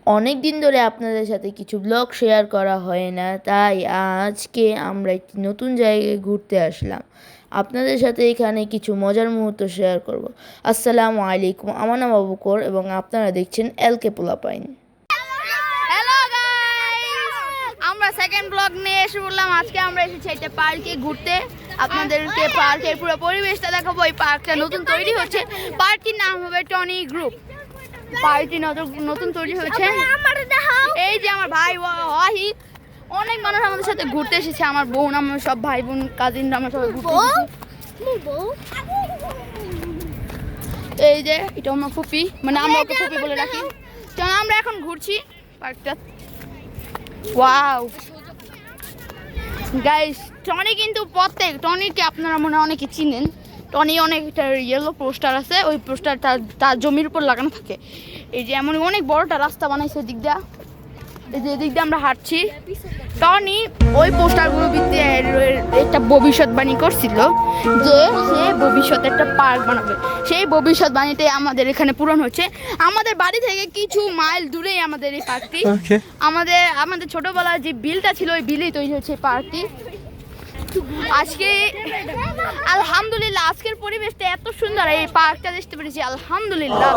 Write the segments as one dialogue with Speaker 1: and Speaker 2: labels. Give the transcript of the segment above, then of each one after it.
Speaker 1: অনেক দিন ধরে আপনাদের সাথে কিছু ব্লগ শেয়ার করা হয় না, তাই আজকে আমরা একটি নতুন জায়গায় ঘুরতে আসলাম। আপনাদের সাথে এখানে কিছু মজার মুহূর্ত শেয়ার করব। আসসালামু আলাইকুম, আমার নাম আবুকর এবং আপনারা দেখছেন এলকে পোলাপাইন।
Speaker 2: হ্যালো গাইস, আমরা সেকেন্ড ব্লগ নিয়ে এসে বললাম। আজকে আমরা এসেছি একটা পার্কে ঘুরতে। আপনাদেরকে পার্কের পুরো পরিবেশটা দেখাবো। এই পার্কটা নতুন তৈরি হচ্ছে। পার্কটির নাম হবে টনি গ্রুপ। পার্কটি নতুন তৈরি হয়েছে। এই যে আমার ভাই ওয়াহিদ, অনেক মানুষ আমাদের সাথে ঘুরতে এসেছে। আমার বোন, আমার সব ভাই বোন কাজিনরা আমরা সবাই ঘুরতে এসেছি। এই যে এটা আমার ফুপি, মানে আমরা ওকে ফুপি বলে রাখি। তো আমরা এখন ঘুরছি পার্কটা। ওয়াও গাইস, টনি কিন্তু টনিকে আপনারা মনে হয় অনেকে চিনেন। টনি অনেকটা ইয়েলো পোস্টার আছে, ওই পোস্টারটা তার জমির উপর লাগানো থাকে। এই যে এমন অনেক বড়টা রাস্তা বানাইছে দিক দিয়ে, এই যে দিক দিয়ে আমরা হাঁটছি। টনি ওই পোস্টারগুলো ভিত্তি একটা ভবিষ্যৎবাণী করছিল যে সে ভবিষ্যতে একটা পার্ক বানাবে। সেই ভবিষ্যৎবাণীতে আমাদের এখানে পূরণ হচ্ছে। আমাদের বাড়ি থেকে কিছু মাইল দূরেই আমাদের এই পার্কটি। আমাদের ছোটবেলায় যে বিলটা ছিল, ওই বিলেই তৈরি হচ্ছে এই পার্কটি। আজকে আলহামদুলিল্লাহ, আজকের পরিবেশটা এত সুন্দর। এই পার্কটা দেখতে পেরেছি, আলহামদুলিল্লাহ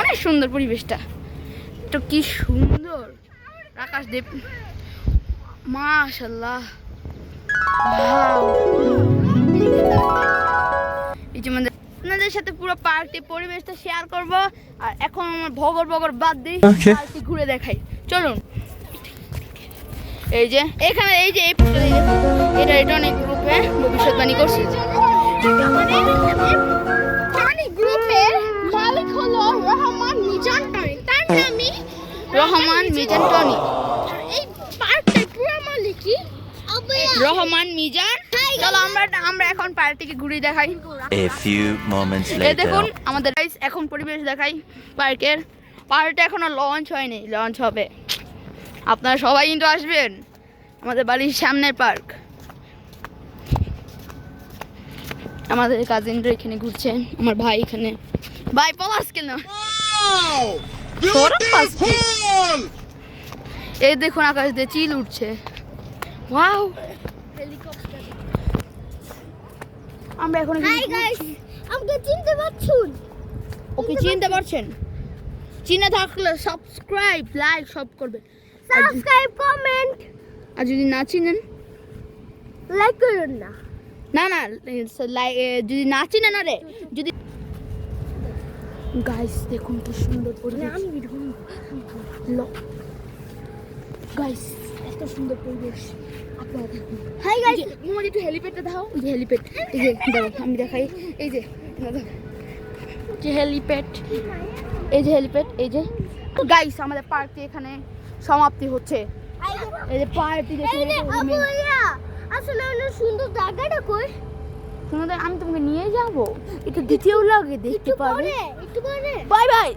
Speaker 2: অনেক সুন্দর পরিবেশটা। তো কি সুন্দর আকাশ দেব, মাশাআল্লাহ। এই যে আপনাদের সাথে পুরো পার্কটি পরিবেশটা শেয়ার করব। আর এখন আমার ভগর বাদ দিই, পার্কটি ঘুরে দেখাই, চলুন। এই যে এখানে এই যে এটা অনেক গ্রুপে ভবিষ্যৎবাণী করছে। টনি গ্রুপের মালিক হলো রহমান মিজান টনি। তার নামই রহমান মিজান টনি। এই পার্কটার পুরো মালিকই রহমান মিজান। চলো আমরা এখন পার্কটিকে ঘুরে দেখাই।
Speaker 3: A few moments later.
Speaker 2: এই দেখুন আমাদের গাইস, এখন পরিবেশ দেখাই পার্কের। পার্কটা এখনো লঞ্চ হয়নি, লঞ্চ হবে। আপনারা সবাই কিন্তু আসবেন, আমাদের বাড়ির সামনের পার্ক। আমাদের কাজিনরা এখানে ঘুরছে, আমার ভাই এখানে। ভাই পলাশ কেন? এই দেখুন আকাশ দিয়ে চিল উঠছে। ওয়াও, আমরা এখন
Speaker 4: আমাকে চিনতে পারছুন?
Speaker 2: ওকে চিনতে পারছেন? চিনে থাকলে সাবস্ক্রাইব, লাইক সব করবেন।
Speaker 4: Subscribe, comment.
Speaker 2: আর যদি না চিনেন,
Speaker 4: লাইক করুন না।
Speaker 2: না যদি না চিনেন, আরে যদি গাইস দেখুন কি সুন্দর পরিবেশ। গাইস এত সুন্দর পরিবেশ, আপনারা দেখুন।
Speaker 4: হাই গাইস,
Speaker 2: তোমার একটু হেলিপ্যাডটা দাও। এই যে হেলিপ্যাড, এই যে দাও আমি দেখাই। এই যে হেলিপ্যাড, এই যে হেলিপ্যাড, এই যে গাইস আমাদের পার্কটি এখানে সমাপ্তি হচ্ছে। এই যে পার্কটি দেখুন।
Speaker 4: আসলে অনেক সুন্দর জায়গাটা কই?
Speaker 2: আমি তোমাকে নিয়ে যাবো, এটা দ্বিতীয় লাগে দেখতে পারবে।
Speaker 4: একটু পরে
Speaker 2: বাই বাই।